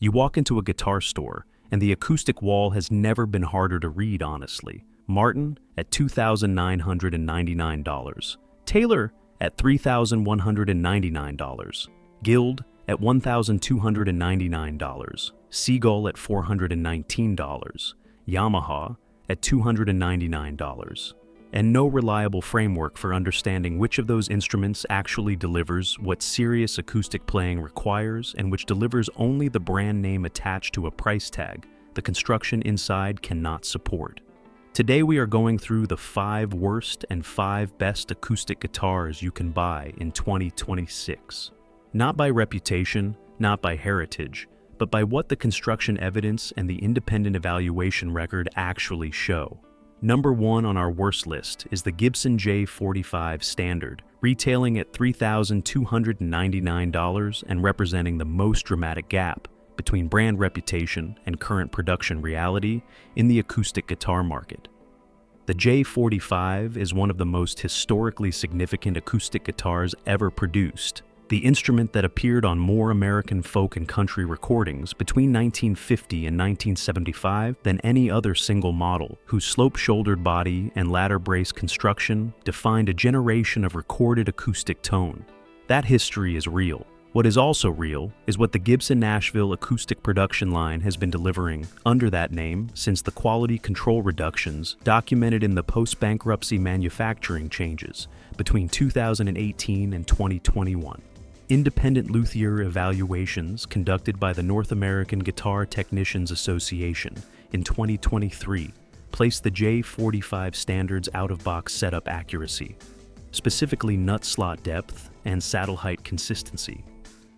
You walk into a guitar store, and the acoustic wall has never been harder to read, honestly. Martin at $2,999. Taylor at $3,199. Guild at $1,299. Seagull at $419. Yamaha at $299. And no reliable framework for understanding which of those instruments actually delivers what serious acoustic playing requires and which delivers only the brand name attached to a price tag the construction inside cannot support. Today we are going through the 5 worst and 5 best acoustic guitars you can buy in 2026. Not by reputation, not by heritage, but by what the construction evidence and the independent evaluation record actually show. Number 1 on our worst list is the Gibson J45 Standard, retailing at $3,299 and representing the most dramatic gap between brand reputation and current production reality in the acoustic guitar market. The J45 is one of the most historically significant acoustic guitars ever produced, the instrument that appeared on more American folk and country recordings between 1950 and 1975 than any other single model, whose slope-shouldered body and ladder brace construction defined a generation of recorded acoustic tone. That history is real. What is also real is what the Gibson Nashville acoustic production line has been delivering under that name since the quality control reductions documented in the post-bankruptcy manufacturing changes between 2018 and 2021. Independent luthier evaluations conducted by the North American Guitar Technicians Association in 2023 placed the J45 Standard's out-of-box setup accuracy, specifically nut slot depth and saddle height consistency,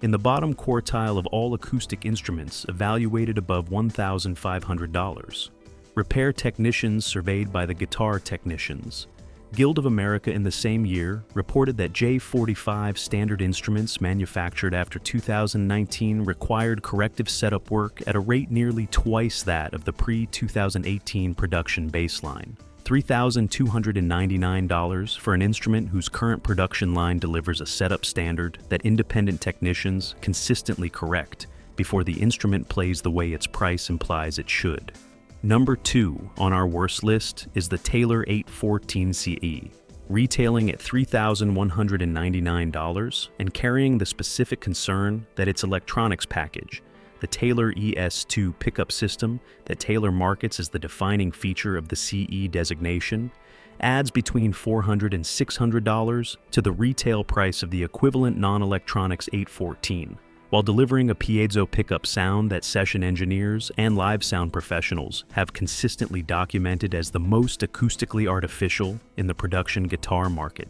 in the bottom quartile of all acoustic instruments evaluated above $1,500. Repair technicians surveyed by the Guitar Technicians Guild of America in the same year reported that J45 standard instruments manufactured after 2019 required corrective setup work at a rate nearly twice that of the pre-2018 production baseline. $3,299 for an instrument whose current production line delivers a setup standard that independent technicians consistently correct before the instrument plays the way its price implies it should. Number 2 on our worst list is the Taylor 814 CE, retailing at $3,199 and carrying the specific concern that its electronics package, the Taylor ES2 pickup system that Taylor markets as the defining feature of the CE designation, adds between $400 and $600 to the retail price of the equivalent non-electronics 814, while delivering a piezo pickup sound that session engineers and live sound professionals have consistently documented as the most acoustically artificial in the production guitar market.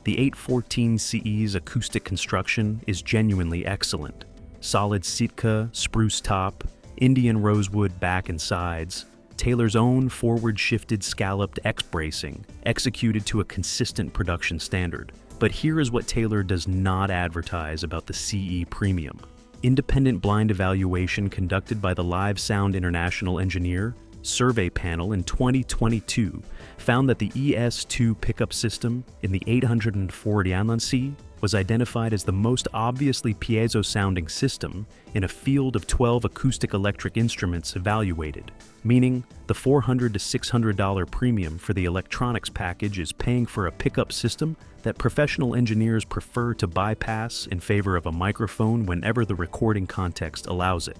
The 814 CE's acoustic construction is genuinely excellent. Solid Sitka, spruce top, Indian rosewood back and sides, Taylor's own forward-shifted scalloped X-bracing, executed to a consistent production standard. But here is what Taylor does not advertise about the CE Premium. Independent blind evaluation conducted by the Live Sound International Engineer Survey Panel in 2022 found that the ES2 pickup system in the 840 Anlancy was identified as the most obviously piezo-sounding system in a field of 12 acoustic electric instruments evaluated, meaning the $400 to $600 premium for the electronics package is paying for a pickup system that professional engineers prefer to bypass in favor of a microphone whenever the recording context allows it.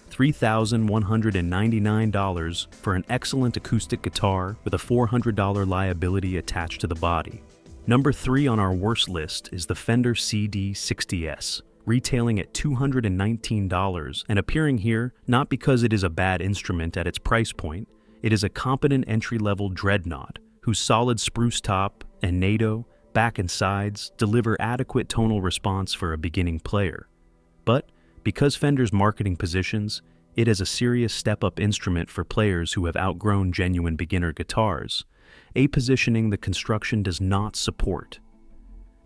$3,199 for an excellent acoustic guitar with a $400 liability attached to the body. Number 3 on our worst list is the Fender CD60S, retailing at $219 and appearing here not because it is a bad instrument at its price point. It is a competent entry-level dreadnought whose solid spruce top and NATO, back and sides deliver adequate tonal response for a beginning player. But because Fender's marketing positions it as a serious step-up instrument for players who have outgrown genuine beginner guitars, a positioning the construction does not support.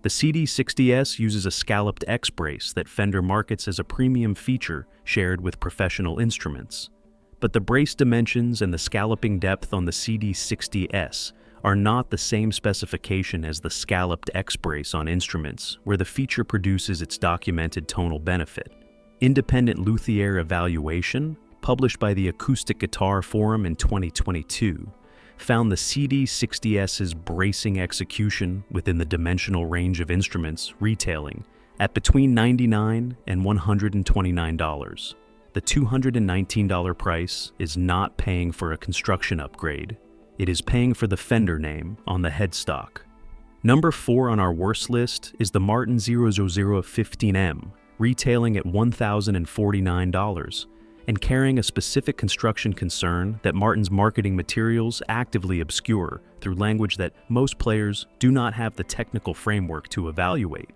The CD60S uses a scalloped X-brace that Fender markets as a premium feature shared with professional instruments. But the brace dimensions and the scalloping depth on the CD60S are not the same specification as the scalloped X-brace on instruments where the feature produces its documented tonal benefit. Independent luthier evaluation, published by the Acoustic Guitar Forum in 2022, found the CD60S's bracing execution within the dimensional range of instruments retailing at between $99 and $129. The $219 price is not paying for a construction upgrade. It is paying for the Fender name on the headstock. Number 4 on our worst list is the Martin 00015M, retailing at $1,049 and carrying a specific construction concern that Martin's marketing materials actively obscure through language that most players do not have the technical framework to evaluate.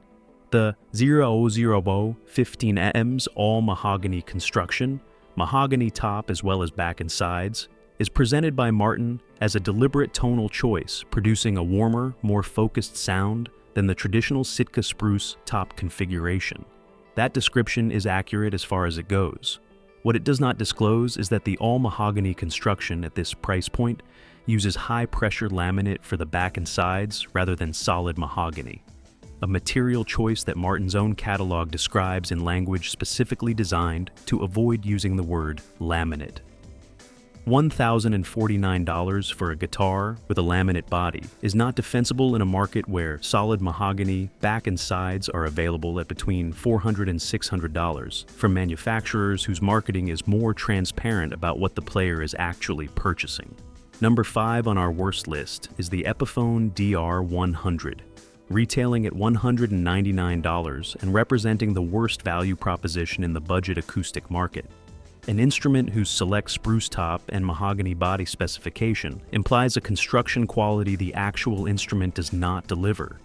The 00015M's all-mahogany construction, mahogany top as well as back and sides, is presented by Martin as a deliberate tonal choice, producing a warmer, more focused sound than the traditional Sitka spruce top configuration. That description is accurate as far as it goes. What it does not disclose is that the all-mahogany construction at this price point uses high-pressure laminate for the back and sides rather than solid mahogany, a material choice that Martin's own catalog describes in language specifically designed to avoid using the word laminate. $1,049 for a guitar with a laminate body is not defensible in a market where solid mahogany back and sides are available at between $400 and $600 from manufacturers whose marketing is more transparent about what the player is actually purchasing. Number 5 on our worst list is the Epiphone DR100, retailing at $199 and representing the worst value proposition in the budget acoustic market. An instrument whose select spruce top and mahogany body specification implies a construction quality the actual instrument does not deliver,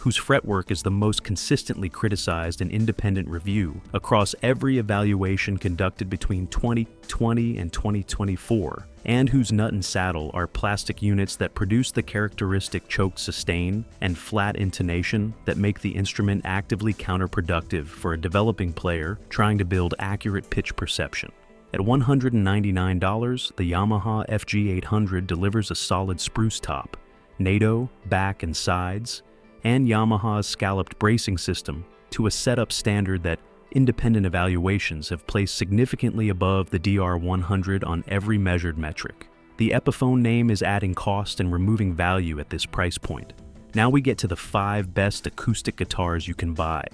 whose fretwork is the most consistently criticized in independent review across every evaluation conducted between 2020 and 2024, and whose nut and saddle are plastic units that produce the characteristic choked sustain and flat intonation that make the instrument actively counterproductive for a developing player trying to build accurate pitch perception. At $199, the Yamaha FG800 delivers a solid spruce top, NATO, back and sides, and Yamaha's scalloped bracing system to a setup standard that independent evaluations have placed significantly above the DR100 on every measured metric. The Epiphone name is adding cost and removing value at this price point. Now we get to the 5 best acoustic guitars you can buy.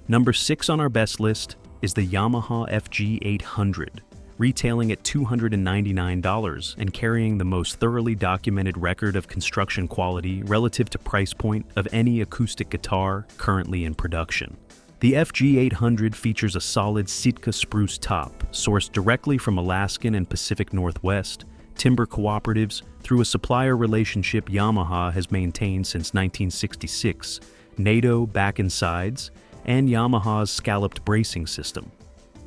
Number 6 on our best list is the Yamaha FG800, retailing at $299 and carrying the most thoroughly documented record of construction quality relative to price point of any acoustic guitar currently in production. The FG800 features a solid Sitka spruce top, sourced directly from Alaskan and Pacific Northwest timber cooperatives through a supplier relationship Yamaha has maintained since 1966, NATO back and sides, and Yamaha's scalloped bracing system.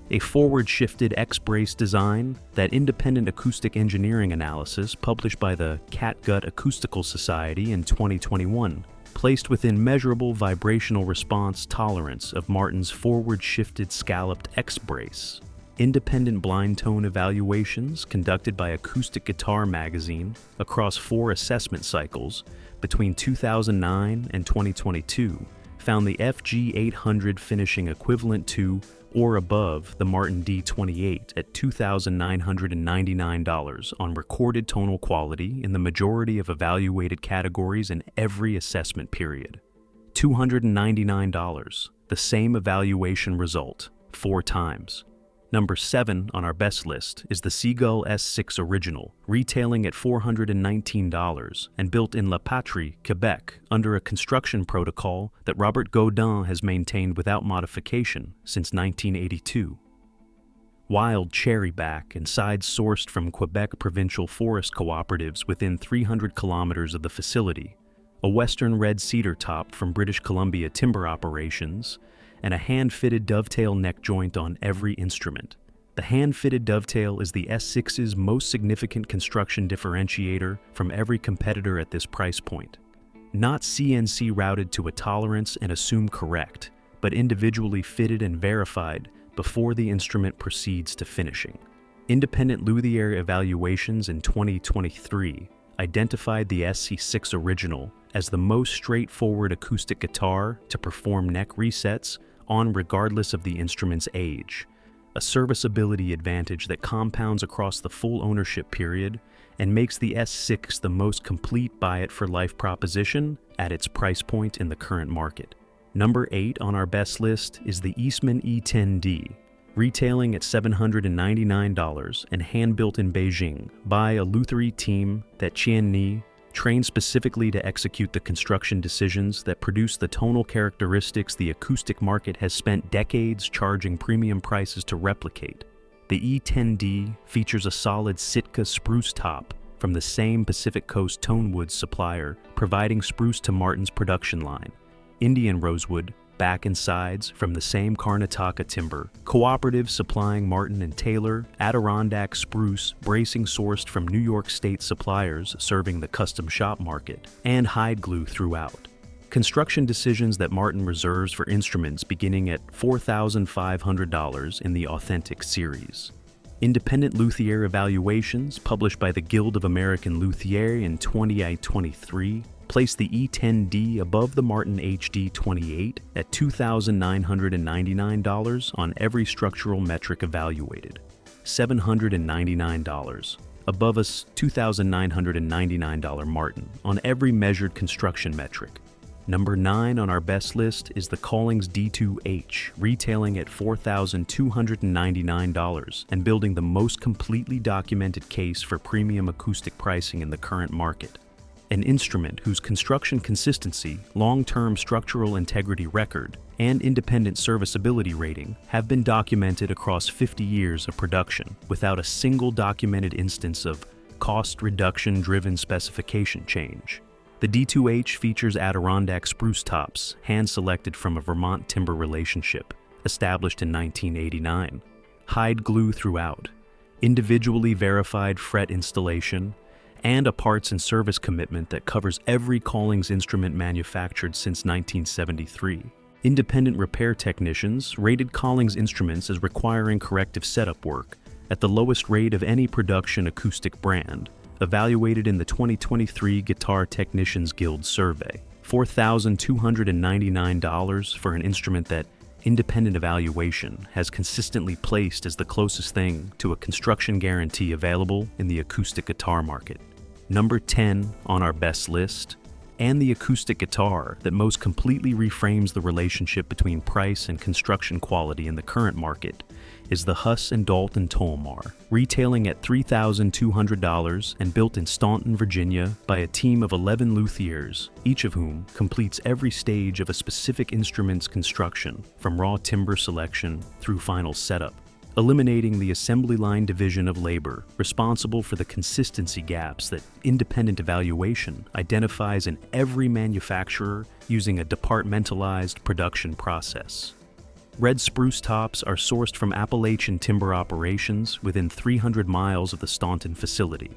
A forward-shifted X-brace design that independent acoustic engineering analysis published by the Catgut Acoustical Society in 2021 placed within measurable vibrational response tolerance of Martin's forward-shifted scalloped X-brace. Independent blind tone evaluations conducted by Acoustic Guitar Magazine across 4 assessment cycles between 2009 and 2022 found the FG800 finishing equivalent to or above the Martin D2H at $2,999 on recorded tonal quality in the majority of evaluated categories in every assessment period. $299, the same evaluation result, 4 times. Number 7 on our best list is the Seagull S6 Original, retailing at $419 and built in La Patrie, Quebec, under a construction protocol that Robert Gaudin has maintained without modification since 1982. Wild cherryback and sides sourced from Quebec provincial forest cooperatives within 300 kilometers of the facility, a western red cedar top from British Columbia timber operations, and a hand-fitted dovetail neck joint on every instrument. The hand-fitted dovetail is the S6's most significant construction differentiator from every competitor at this price point. Not CNC routed to a tolerance and assume correct, but individually fitted and verified before the instrument proceeds to finishing. Independent luthier evaluations in 2023 identified the SC6 Original as the most straightforward acoustic guitar to perform neck resets on regardless of the instrument's age, a serviceability advantage that compounds across the full ownership period and makes the S6 the most complete buy-it-for-life proposition at its price point in the current market. Number 8 on our best list is the Eastman E10D, retailing at $799 and hand-built in Beijing by a Lutherie team that Qian Ni trained specifically to execute the construction decisions that produce the tonal characteristics the acoustic market has spent decades charging premium prices to replicate. The E10D features a solid Sitka spruce top from the same Pacific Coast Tonewood supplier, providing spruce to Martin's production line, Indian rosewood, back and sides from the same Karnataka timber, cooperative supplying Martin and Taylor, Adirondack spruce, bracing sourced from New York State suppliers serving the custom shop market, and hide glue throughout. Construction decisions that Martin reserves for instruments beginning at $4,500 in the Authentic series. Independent luthier evaluations published by the Guild of American Luthiers in 2023 place the E10D above the Martin HD28 at $2,999 on every structural metric evaluated, $799 above a $2,999 Martin on every measured construction metric. Number 9 on our best list is the Collings D2H, retailing at $4,299 and building the most completely documented case for premium acoustic pricing in the current market. An instrument whose construction consistency, long-term structural integrity record, and independent serviceability rating have been documented across 50 years of production without a single documented instance of cost reduction-driven specification change. The D2H features Adirondack spruce tops, hand-selected from a Vermont timber relationship, established in 1989, hide glue throughout, individually verified fret installation, and a parts and service commitment that covers every Collings instrument manufactured since 1973. Independent repair technicians rated Collings instruments as requiring corrective setup work at the lowest rate of any production acoustic brand, evaluated in the 2023 Guitar Technicians Guild survey. $4,299 for an instrument that independent evaluation has consistently placed as the closest thing to a construction guarantee available in the acoustic guitar market. Number 10 on our best list, and the acoustic guitar that most completely reframes the relationship between price and construction quality in the current market, is the Huss and Dalton Tolmar, retailing at $3,200 and built in Staunton, Virginia by a team of 11 luthiers, each of whom completes every stage of a specific instrument's construction, from raw timber selection through final setup, eliminating the assembly line division of labor responsible for the consistency gaps that independent evaluation identifies in every manufacturer using a departmentalized production process. Red spruce tops are sourced from Appalachian timber operations within 300 miles of the Staunton facility.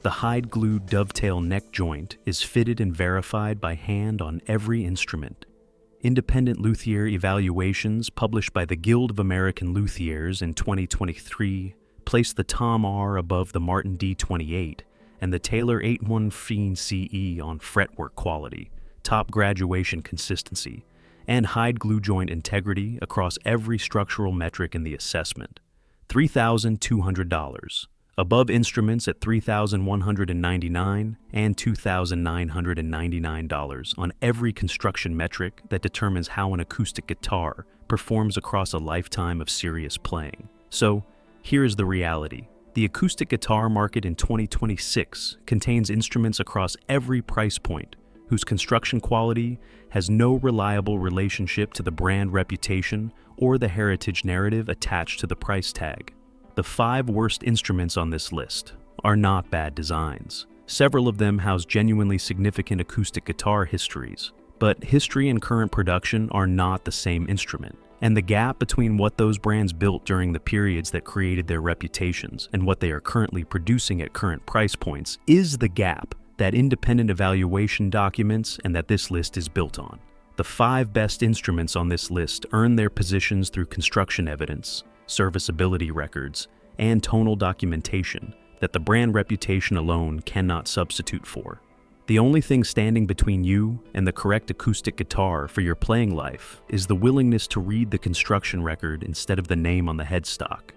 The hide-glued dovetail neck joint is fitted and verified by hand on every instrument. Independent luthier evaluations published by the Guild of American Luthiers in 2023 placed the Tom R above the Martin D28 and the Taylor 815 CE on fretwork quality, top graduation consistency, and hide glue joint integrity across every structural metric in the assessment. $3,200, above instruments at $3,199 and $2,999 on every construction metric that determines how an acoustic guitar performs across a lifetime of serious playing. So, here is the reality. The acoustic guitar market in 2026 contains instruments across every price point, whose construction quality has no reliable relationship to the brand reputation or the heritage narrative attached to the price tag. The 5 worst instruments on this list are not bad designs. Several of them house genuinely significant acoustic guitar histories, but history and current production are not the same instrument, and the gap between what those brands built during the periods that created their reputations and what they are currently producing at current price points is the gap that independent evaluation documents and that this list is built on. The 5 best instruments on this list earn their positions through construction evidence, serviceability records, and tonal documentation that the brand reputation alone cannot substitute for. The only thing standing between you and the correct acoustic guitar for your playing life is the willingness to read the construction record instead of the name on the headstock.